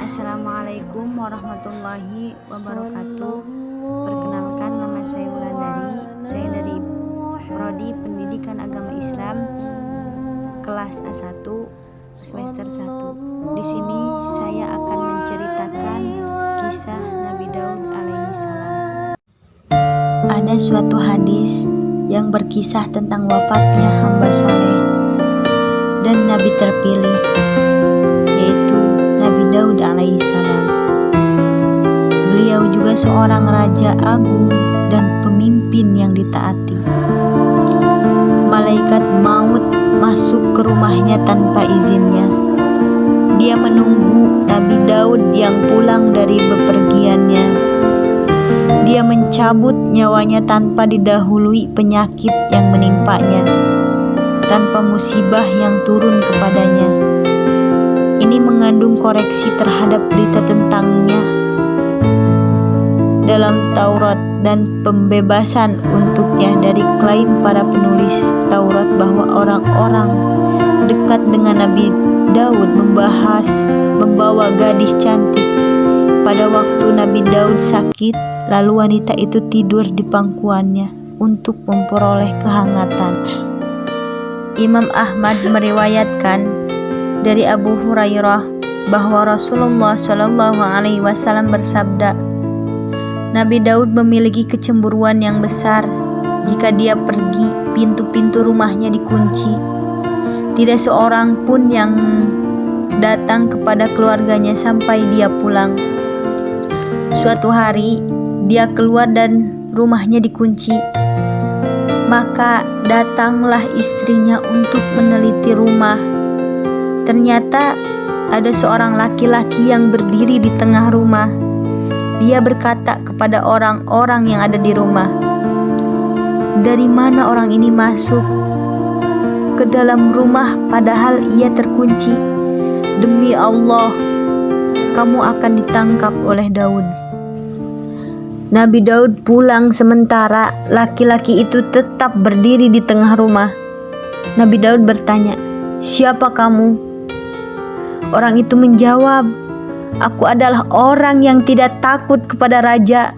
Assalamualaikum warahmatullahi wabarakatuh. Perkenalkan, nama saya Wulandari. Saya dari Prodi Pendidikan Agama Islam kelas A1 semester 1. Di sini saya akan menceritakan kisah Nabi Daud alaihi salam. Ada suatu hadis yang berkisah tentang wafatnya hamba soleh dan Nabi terpilih, yaitu Nabi Daud alaihi salam. Beliau juga seorang raja agung dan pemimpin yang ditaati. Malaikat maut masuk ke rumahnya tanpa izinnya. Dia menunggu Nabi Daud yang pulang dari bepergiannya. Dia mencabut nyawanya tanpa didahului penyakit yang menimpanya, tanpa musibah yang turun kepadanya. Ini mengandung koreksi terhadap berita tentangnya dalam Taurat dan pembebasan untuknya dari klaim para penulis Taurat bahwa orang-orang dekat dengan Nabi Daud membawa gadis cantik. Pada waktu Nabi Daud sakit, lalu wanita itu tidur di pangkuannya untuk memperoleh kehangatan. Imam Ahmad meriwayatkan dari Abu Hurairah bahwa Rasulullah Shallallahu Alaihi Wasallam bersabda, Nabi Daud memiliki kecemburuan yang besar. Jika dia pergi, pintu-pintu rumahnya dikunci. Tidak seorang pun yang datang kepada keluarganya sampai dia pulang. Suatu hari dia keluar dan rumahnya dikunci. Maka datanglah istrinya untuk meneliti rumah. Ternyata ada seorang laki-laki yang berdiri di tengah rumah. Dia berkata kepada orang-orang yang ada di rumah, "Dari mana orang ini masuk ke dalam rumah padahal ia terkunci? Demi Allah, kamu akan ditangkap oleh Daud." Nabi Daud pulang sementara laki-laki itu tetap berdiri di tengah rumah. Nabi Daud bertanya, "Siapa kamu?" Orang itu menjawab, "Aku adalah orang yang tidak takut kepada raja.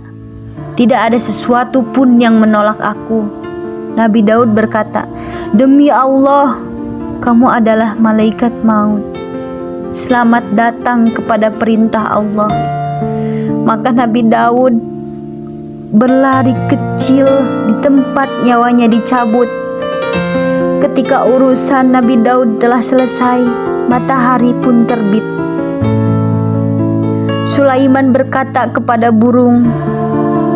Tidak ada sesuatu pun yang menolak aku." Nabi Daud berkata, "Demi Allah, kamu adalah malaikat maut. Selamat datang kepada perintah Allah." Maka Nabi Daud berlari kecil di tempat nyawanya dicabut. Ketika urusan Nabi Daud telah selesai, matahari pun terbit. Sulaiman berkata kepada burung,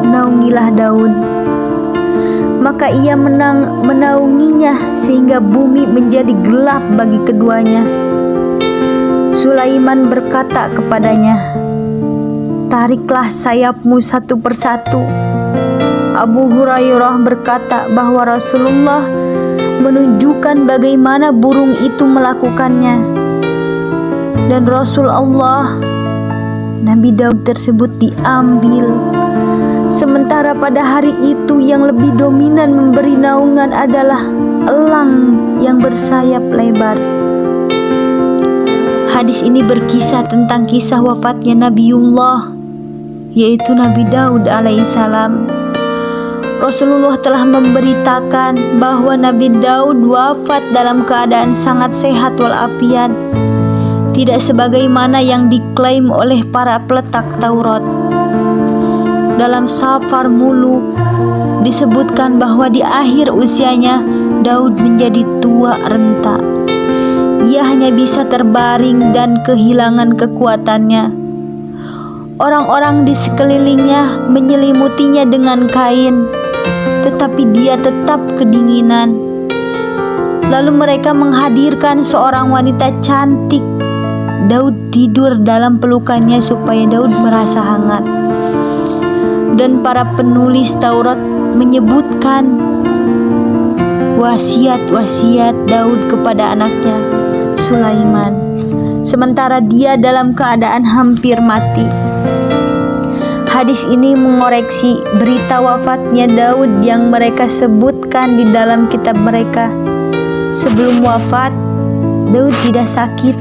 "Naungilah Daud." Maka ia menaunginya sehingga bumi menjadi gelap bagi keduanya. Sulaiman berkata kepadanya, "Tariklah sayapmu satu persatu." Abu Hurairah berkata bahwa Rasulullah menunjukkan bagaimana burung itu melakukannya. Dan Rasul Allah, Nabi Daud tersebut diambil. Sementara pada hari itu yang lebih dominan memberi naungan adalah elang yang bersayap lebar. Hadis ini berkisah tentang kisah wafatnya Nabiullah, yaitu Nabi Daud alaihissalam. Rasulullah telah memberitakan bahwa Nabi Daud wafat dalam keadaan sangat sehat walafiat, tidak sebagaimana yang diklaim oleh para peletak Taurat. Dalam Safar Muluk disebutkan bahwa di akhir usianya Daud menjadi tua renta. Ia hanya bisa terbaring dan kehilangan kekuatannya. Orang-orang di sekelilingnya menyelimutinya dengan kain, tetapi dia tetap kedinginan. Lalu mereka menghadirkan seorang wanita cantik. Daud tidur dalam pelukannya supaya Daud merasa hangat. Dan para penulis Taurat menyebutkan wasiat-wasiat Daud kepada anaknya Sulaiman, sementara dia dalam keadaan hampir mati. Hadis ini mengoreksi berita wafatnya Daud yang mereka sebutkan di dalam kitab mereka. Sebelum wafat, Daud tidak sakit.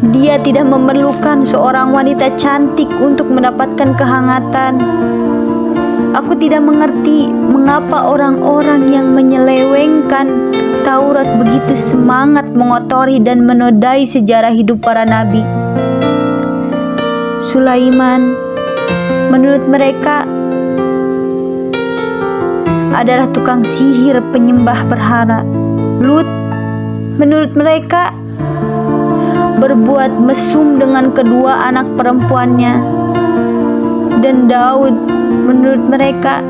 Dia tidak memerlukan seorang wanita cantik untuk mendapatkan kehangatan. Aku tidak mengerti mengapa orang-orang yang menyelewengkan Taurat begitu semangat mengotori dan menodai sejarah hidup para nabi. Sulaiman, menurut mereka, adalah tukang sihir penyembah berhala. Lut, menurut mereka, berbuat mesum dengan kedua anak perempuannya. Dan Daud, menurut mereka,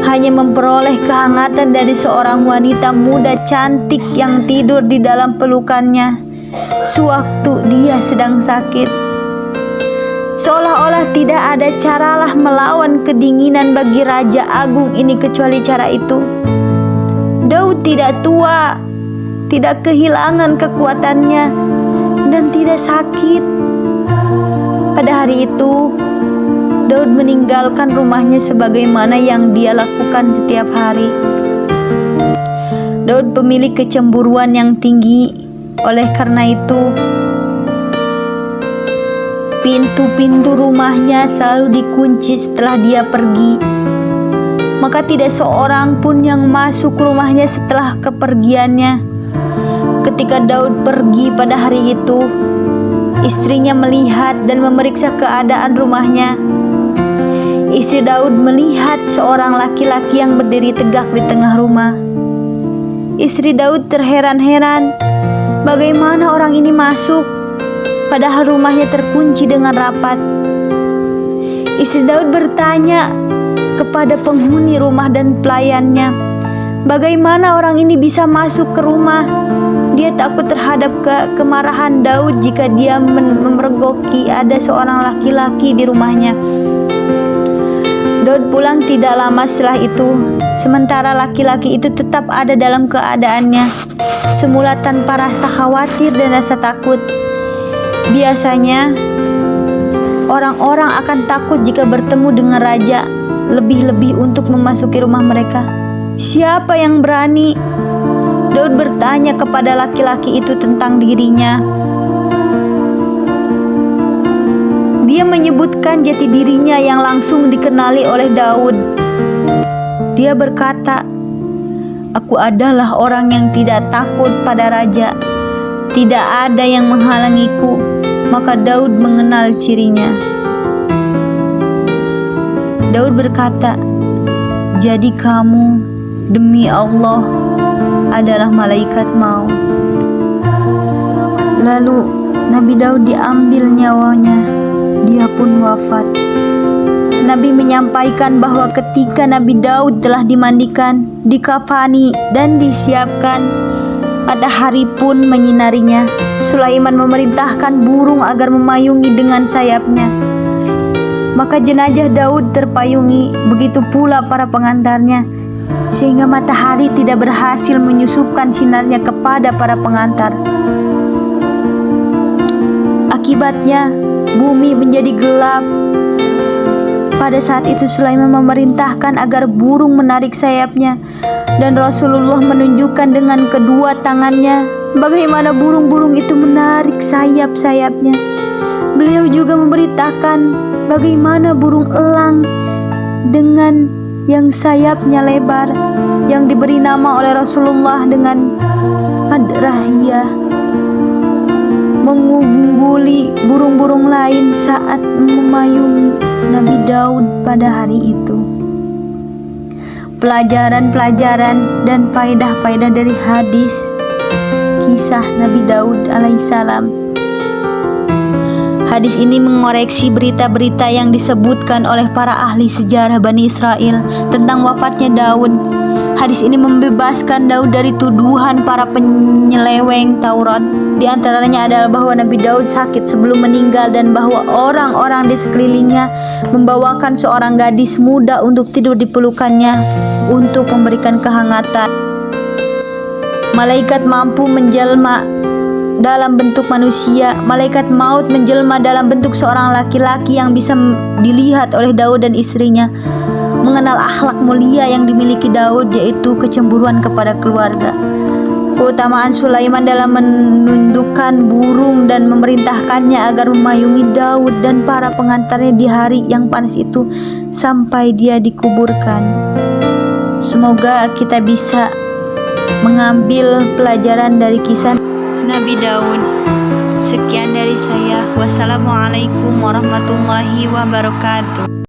hanya memperoleh kehangatan dari seorang wanita muda cantik yang tidur di dalam pelukannya sewaktu dia sedang sakit. Seolah-olah tidak ada caralah melawan kedinginan bagi Raja Agung ini kecuali cara itu. Daud tidak tua, tidak kehilangan kekuatannya, dan tidak sakit. Pada hari itu, Daud meninggalkan rumahnya sebagaimana yang dia lakukan setiap hari. Daud pemilik kecemburuan yang tinggi, oleh karena itu pintu-pintu rumahnya selalu dikunci setelah dia pergi. Maka tidak seorang pun yang masuk rumahnya setelah kepergiannya. Ketika Daud pergi pada hari itu, istrinya melihat dan memeriksa keadaan rumahnya. Istri Daud melihat seorang laki-laki yang berdiri tegak di tengah rumah. Istri Daud terheran-heran, bagaimana orang ini masuk, padahal rumahnya terkunci dengan rapat. Istri Daud bertanya kepada penghuni rumah dan pelayannya, bagaimana orang ini bisa masuk ke rumah? Dia takut terhadap kemarahan Daud jika dia memergoki ada seorang laki-laki di rumahnya. Daud pulang tidak lama setelah itu, sementara laki-laki itu tetap ada dalam keadaannya, semula tanpa rasa khawatir dan rasa takut. Biasanya, orang-orang akan takut jika bertemu dengan raja, lebih-lebih untuk memasuki rumah mereka. Siapa yang berani? Daud bertanya kepada laki-laki itu tentang dirinya. Dia menyebutkan jati dirinya yang langsung dikenali oleh Daud. Dia berkata, "Aku adalah orang yang tidak takut pada raja. Tidak ada yang menghalangiku." Maka Daud mengenal cirinya. Daud berkata, "Jadi kamu, demi Allah, adalah malaikat maut." Lalu Nabi Daud diambil nyawanya. Dia pun wafat. Nabi menyampaikan bahwa ketika Nabi Daud telah dimandikan, dikafani, dan disiapkan, matahari pun menyinarinya. Sulaiman memerintahkan burung agar memayungi dengan sayapnya. Maka jenazah Daud terpayungi, begitu pula para pengantarnya, sehingga matahari tidak berhasil menyusupkan sinarnya kepada para pengantar. Akibatnya, bumi menjadi gelap. Pada saat itu Sulaiman memerintahkan agar burung menarik sayapnya, dan Rasulullah menunjukkan dengan kedua tangannya bagaimana burung-burung itu menarik sayap-sayapnya. Beliau juga memberitakan bagaimana burung elang dengan yang sayapnya lebar, yang diberi nama oleh Rasulullah dengan Adrahiyah, mengungguli burung-burung lain saat memayungi Nabi Daud pada hari itu. Pelajaran-pelajaran dan faedah-faedah dari hadis kisah Nabi Daud alaihissalam. Hadis ini mengoreksi berita-berita yang disebutkan oleh para ahli sejarah Bani Israel tentang wafatnya Daud. Hadis ini membebaskan Daud dari tuduhan para penyeleweng Taurat. Di antaranya adalah bahwa Nabi Daud sakit sebelum meninggal dan bahwa orang-orang di sekelilingnya membawakan seorang gadis muda untuk tidur di pelukannya untuk memberikan kehangatan. Malaikat mampu menjelma dalam bentuk manusia. Malaikat maut menjelma dalam bentuk seorang laki-laki yang bisa dilihat oleh Daud dan istrinya. Mengenal akhlak mulia yang dimiliki Daud, yaitu kecemburuan kepada keluarga. keutamaan Sulaiman dalam menundukkan burung dan memerintahkannya agar memayungi Daud dan para pengantarnya di hari yang panas itu sampai dia dikuburkan. Semoga kita bisa mengambil pelajaran dari kisah Nabi Daud. Sekian dari saya. Wassalamualaikum warahmatullahi wabarakatuh.